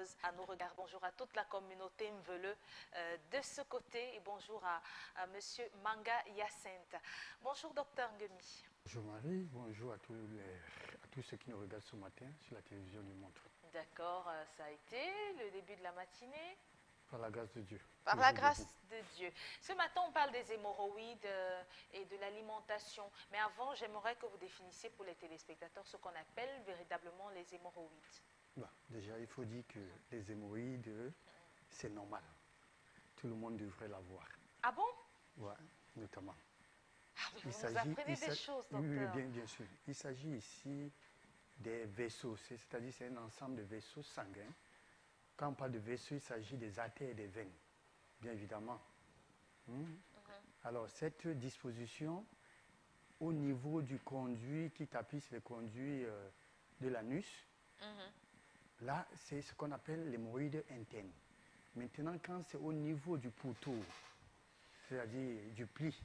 dangereuse à nos regards. Bonjour à toute la communauté Mveleu de ce côté et bonjour à Monsieur Manga Hyacinthe. Bonjour docteur Ngemi. Bonjour Marie, bonjour à tous ceux qui nous regardent ce matin sur la télévision du Montre. D'accord, ça a été le début de la matinée. Par la grâce de Dieu. Par la grâce de Dieu. Ce matin, on parle des hémorroïdes et de l'alimentation. Mais avant, j'aimerais que vous définissiez pour les téléspectateurs ce qu'on appelle véritablement les hémorroïdes. Bon, déjà, il faut dire que les hémorroïdes, c'est normal. Tout le monde devrait l'avoir. Ah bon? Oui, notamment. Ah, vous nous apprenez des choses, docteur. Oui, bien sûr. Il s'agit ici des vaisseaux, c'est-à-dire c'est un ensemble de vaisseaux sanguins. Quand on parle de vaisseaux, il s'agit des artères et des veines, bien évidemment. Alors, cette disposition, au niveau du conduit qui tapisse le conduit de l'anus, là, c'est ce qu'on appelle l'hémorroïde interne. Maintenant, quand c'est au niveau du pourtour, c'est-à-dire du pli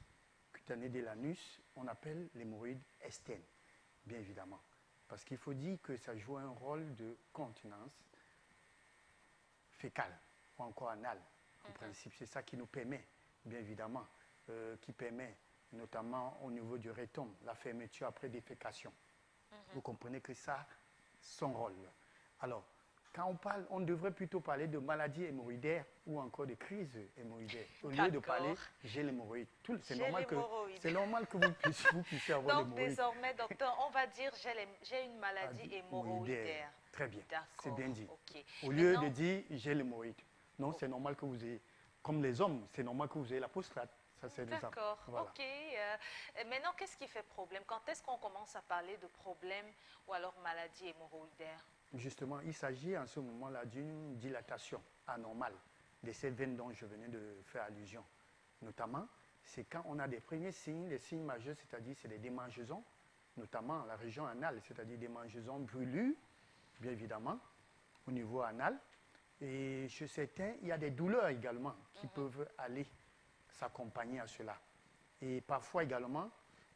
cutané de l'anus, on appelle l'hémorroïde externe, bien évidemment. Parce qu'il faut dire que ça joue un rôle de continence fécale ou encore anale. En principe, c'est ça qui nous permet, bien évidemment, qui permet notamment au niveau du rectum, la fermeture après défécation. Vous comprenez que ça, son rôle. Alors, quand on parle, on devrait plutôt parler de maladies hémorroïdaires ou encore de crises hémorroïdaires. Au lieu de parler j'ai l'hémorroïde. C'est normal que vous puissiez avoir l'hémorroïde. Donc désormais, docteur, on va dire j'ai une maladie hémorroïdaire. Très bien, c'est bien dit. Okay. Au lieu de dire j'ai l'hémorroïde. Non, c'est normal que vous ayez, comme les hommes, c'est normal que vous ayez la prostate. D'accord, voilà. Ok. Maintenant, qu'est-ce qui fait problème? Quand est-ce qu'on commence à parler de problème ou alors maladie hémorroïdaire? Justement, il s'agit en ce moment-là d'une dilatation anormale de ces veines dont je venais de faire allusion. Notamment, c'est quand on a des premiers signes, les signes majeurs, c'est-à-dire c'est des démangeaisons, notamment la région anale, c'est-à-dire des démangeaisons brûlures, bien évidemment, au niveau anal. Et chez certains, il y a des douleurs également qui peuvent aller s'accompagner à cela. Et parfois également,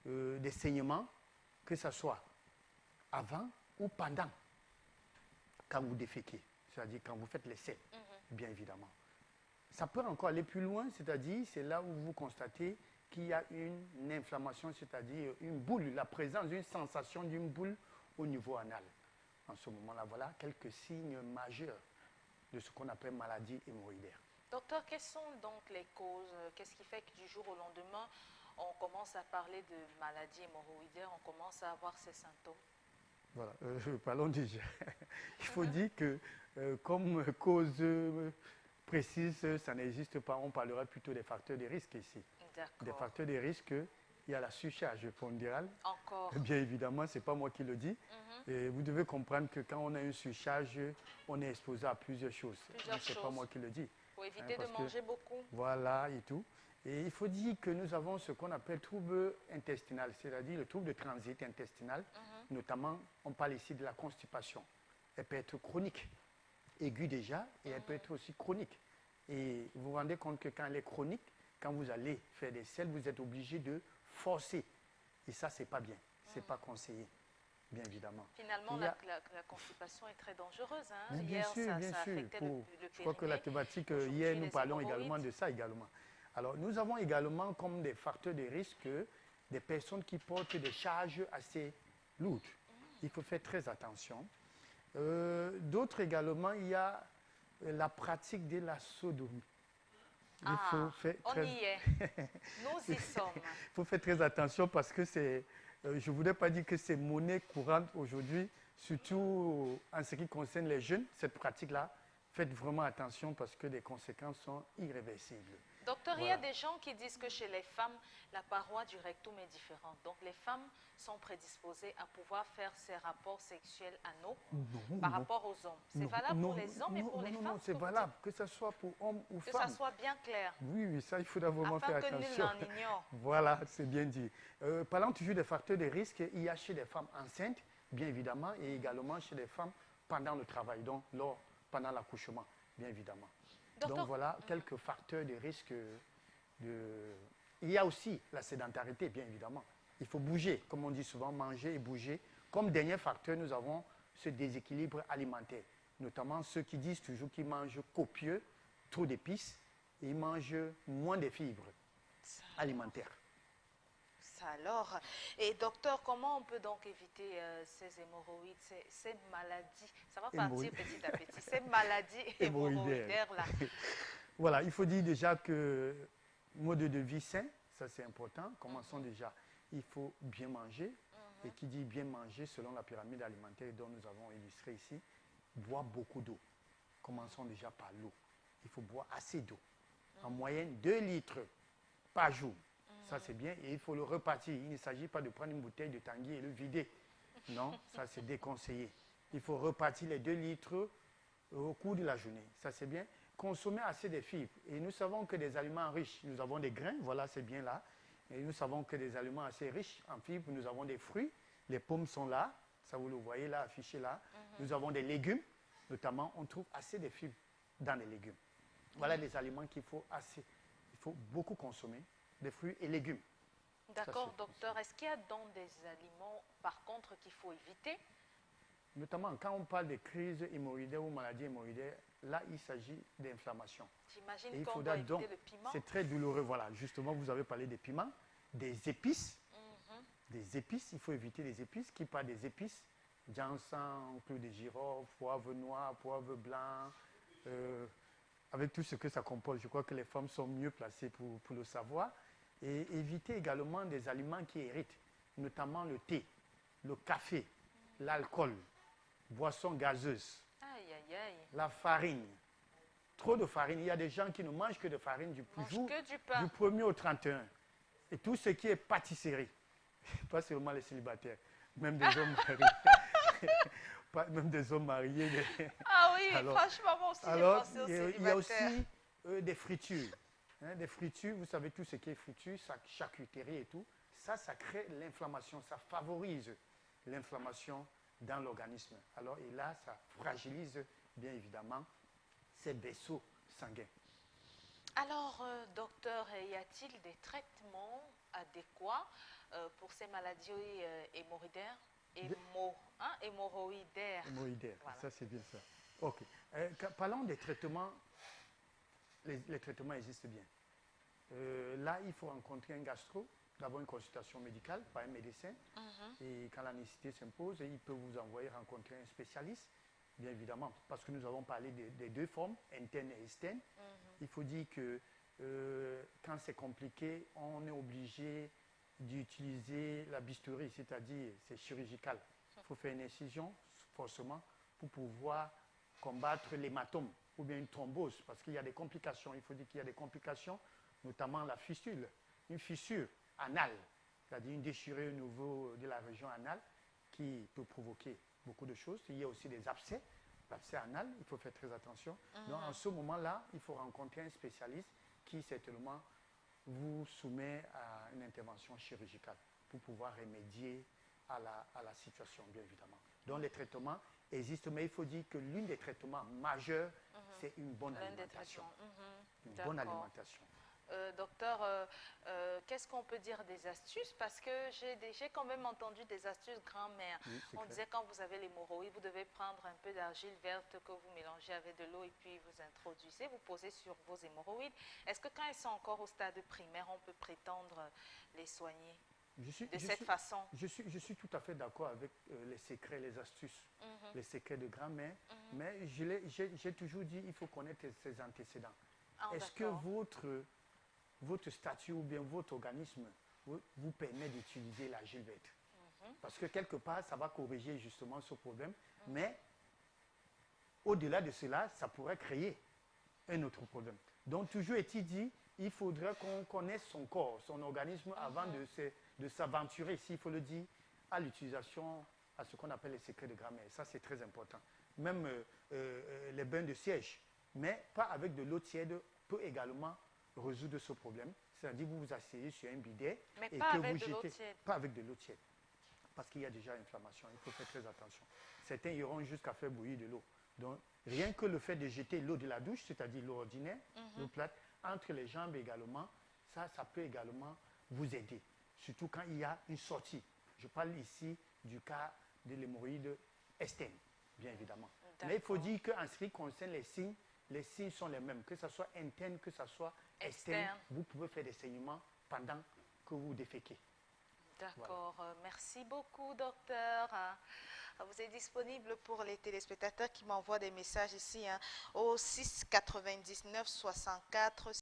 des saignements, que ce soit avant ou pendant, quand vous déféquez, c'est-à-dire quand vous faites l'essai, bien évidemment. Ça peut encore aller plus loin, c'est-à-dire c'est là où vous constatez qu'il y a une inflammation, c'est-à-dire une boule, la présence d'une sensation d'une boule au niveau anal. En ce moment-là, voilà quelques signes majeurs de ce qu'on appelle maladie hémorroïdaire. Docteur, quelles sont donc les causes? Qu'est-ce qui fait que du jour au lendemain, on commence à parler de maladie hémorroïdaire, on commence à avoir ces symptômes? Voilà, parlons déjà. Il faut dire que comme cause précise, ça n'existe pas. On parlera plutôt des facteurs de risque ici. Des facteurs de risque, il y a la surcharge pondérale. Encore. Bien évidemment, ce n'est pas moi qui le dis. Et vous devez comprendre que quand on a une surcharge, on est exposé à plusieurs choses. Ce n'est pas moi qui le dis. Pour éviter de manger beaucoup. Voilà et tout. Et il faut dire que nous avons ce qu'on appelle trouble intestinal, c'est-à-dire le trouble de transit intestinal. Notamment, on parle ici de la constipation. Elle peut être chronique, aiguë déjà, et elle peut être aussi chronique. Et vous vous rendez compte que quand elle est chronique, quand vous allez faire des selles, vous êtes obligé de forcer. Et ça, ce n'est pas bien. Ce n'est pas conseillé, bien évidemment. Finalement, la constipation est très dangereuse. Hein? Bien sûr, bien sûr. Je crois que la thématique, hier, nous parlons également de ça également. Alors, nous avons également comme des facteurs de risque des personnes qui portent des charges assez lourdes. Il faut faire très attention. D'autres également, il y a la pratique de la sodomie. On y est. Nous y sommes. Il faut faire très attention parce que c'est, je ne voudrais pas dire que c'est monnaie courante aujourd'hui, surtout en ce qui concerne les jeunes, cette pratique-là. Faites vraiment attention parce que les conséquences sont irréversibles. Docteur, il y a des gens qui disent que chez les femmes, la paroi du rectum est différente. Donc, les femmes sont prédisposées à pouvoir faire ces rapports sexuels anaux par rapport aux hommes. C'est valable pour les hommes et pour les femmes? Non, c'est valable, que ce soit pour hommes ou femmes. Que ça soit bien clair. Oui, ça, il faudra vraiment faire attention. Afin que nul n'en ignore. Voilà, c'est bien dit. Parlant toujours des facteurs de risque, il y a chez les femmes enceintes, bien évidemment, et également chez les femmes pendant le travail, donc pendant l'accouchement, bien évidemment. Docteur, donc voilà quelques facteurs de risque. Il y a aussi la sédentarité, bien évidemment. Il faut bouger, comme on dit souvent, manger et bouger. Comme dernier facteur, nous avons ce déséquilibre alimentaire. notamment ceux qui disent toujours qu'ils mangent copieux, trop d'épices, et ils mangent moins de fibres alimentaires. Ça alors. Et docteur, comment on peut donc éviter ces hémorroïdes, ces maladies? Ça va partir petit à petit, ces maladies hémorroïdaires-là. Voilà, il faut dire déjà que mode de vie sain, ça c'est important. Commençons déjà, il faut bien manger. Et qui dit bien manger, selon la pyramide alimentaire dont nous avons illustré ici, boire beaucoup d'eau. Commençons déjà par l'eau. Il faut boire assez d'eau. En moyenne, 2 litres par jour. Ça, c'est bien. Et il faut le repartir. Il ne s'agit pas de prendre une bouteille de Tanguy et le vider. Non, ça, c'est déconseillé. Il faut repartir les 2 litres au cours de la journée. Ça, c'est bien. Consommer assez de fibres. Et nous savons que des aliments riches, nous avons des grains, voilà, c'est bien là. Et nous savons que des aliments assez riches en fibres, nous avons des fruits. Les pommes sont là. Ça, vous le voyez là, affiché là. Nous avons des légumes. Notamment, on trouve assez de fibres dans les légumes. Voilà les aliments qu'il faut assez. Il faut beaucoup consommer. Des fruits et légumes. D'accord, docteur. Est-ce qu'il y a donc des aliments, par contre, qu'il faut éviter? Notamment, quand on parle de crise hémorroïdaire ou maladie hémorroïdaire, là, il s'agit d'inflammation. J'imagine qu'on doit éviter le piment. C'est très douloureux. Voilà, justement, vous avez parlé des piments, des épices. Des épices, il faut éviter les épices. Qui parle des épices? Ginseng, clou de girofle, poivre noir, poivre blanc. Avec tout ce que ça compose, je crois que les femmes sont mieux placées pour le savoir. Et éviter également des aliments qui irritent, notamment le thé, le café, l'alcool, boissons gazeuses, la farine. Trop de farine. Il y a des gens qui ne mangent que de farine du 1er au 31. Et tout ce qui est pâtisserie, pas seulement les célibataires, même des hommes mariés. Même des hommes mariés. Ah oui, alors, franchement, moi aussi, j'ai pensé aux célibataires. Il y a aussi des fritures. Des fritures, vous savez tout ce qui est friture, charcuterie et tout. Ça crée l'inflammation, ça favorise l'inflammation dans l'organisme. Alors, et là, ça fragilise bien évidemment ces vaisseaux sanguins. Alors, docteur, y a-t-il des traitements adéquats pour ces maladies hémorroïdaires? Hémorroïdaires. Hémorroïdaires, voilà. Ça c'est bien ça. Ok. Parlons des traitements. Les traitements existent bien. Là, il faut rencontrer un gastro, d'abord une consultation médicale par un médecin. Et quand la nécessité s'impose, il peut vous envoyer rencontrer un spécialiste, bien évidemment, parce que nous avons parlé des 2 formes, interne et externe. Il faut dire que quand c'est compliqué, on est obligé d'utiliser la bisturie, c'est-à-dire c'est chirurgical. Il faut faire une incision, forcément, pour pouvoir combattre l'hématome ou bien une thrombose, parce qu'il y a des complications. Il faut dire qu'il y a des complications, notamment la fistule, une fissure anale, c'est-à-dire une déchirure au niveau de la région anale qui peut provoquer beaucoup de choses. Il y a aussi des abcès, l'abcès anal, il faut faire très attention. Donc, en ce moment-là, il faut rencontrer un spécialiste qui, certainement, vous soumet à une intervention chirurgicale pour pouvoir remédier à la situation, bien évidemment. Donc, les traitements existent, mais il faut dire que l'un des traitements majeurs, c'est une bonne alimentation. Une bonne alimentation. Docteur, qu'est-ce qu'on peut dire des astuces? Parce que j'ai quand même entendu des astuces grand-mère. On disait quand vous avez l'hémorroïde, vous devez prendre un peu d'argile verte que vous mélangez avec de l'eau et puis vous introduisez, vous posez sur vos hémorroïdes. Est-ce que quand elles sont encore au stade primaire, on peut prétendre les soigner de cette façon? Je suis tout à fait d'accord avec les secrets, les astuces, les secrets de grand-mère, mais j'ai toujours dit qu'il faut connaître ses antécédents. Est-ce que votre statut ou bien votre organisme vous permet d'utiliser l'argile verte? Parce que quelque part, ça va corriger justement ce problème, mais au-delà de cela, ça pourrait créer un autre problème. Donc, toujours est-il dit, il faudrait qu'on connaisse son corps, son organisme, avant de s'aventurer, s'il faut le dire, à l'utilisation, à ce qu'on appelle les secrets de grand-mère. Ça, c'est très important. Même les bains de siège, mais pas avec de l'eau tiède, peut également résoudre ce problème. C'est-à-dire vous vous asseyez sur un bidet et que vous jetez. Pas avec de l'eau tiède. Parce qu'il y a déjà inflammation. Il faut faire très attention. Certains iront jusqu'à faire bouillir de l'eau. Donc, rien que le fait de jeter l'eau de la douche, c'est-à-dire l'eau ordinaire, l'eau plate, entre les jambes également, ça peut également vous aider. Surtout quand il y a une sortie. Je parle ici du cas de l'hémorroïde externe, bien évidemment. Mais il faut dire qu'en ce qui concerne les signes sont les mêmes, que ce soit interne, que ce soit externe. Vous pouvez faire des saignements pendant que vous déféquez. D'accord. Voilà. Merci beaucoup, docteur. Vous êtes disponible pour les téléspectateurs qui m'envoient des messages ici au 6 99 64